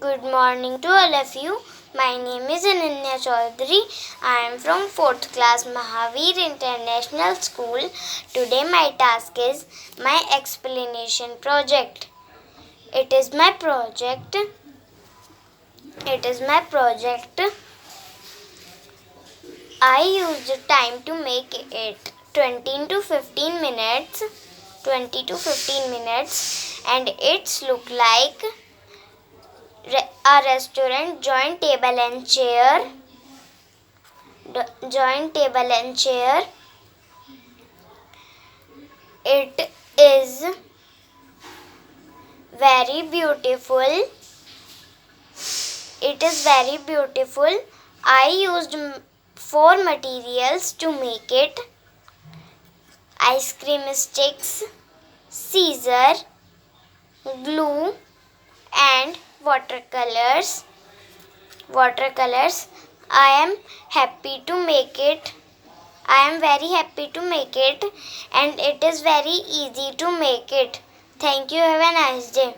Good morning to all of you. My name is Ananya Chaudhary. I am from 4th class Mahavir International School. Today my task is my explanation project. It is my project. I used time to make it 20 to 15 minutes. And it's look like a restaurant. Joint table and chair. It is very beautiful. I used 4 materials to make it: ice cream sticks, scissor, glue and watercolors. I am very happy to make it, and it is very easy to make it. Thank you. Have a nice day.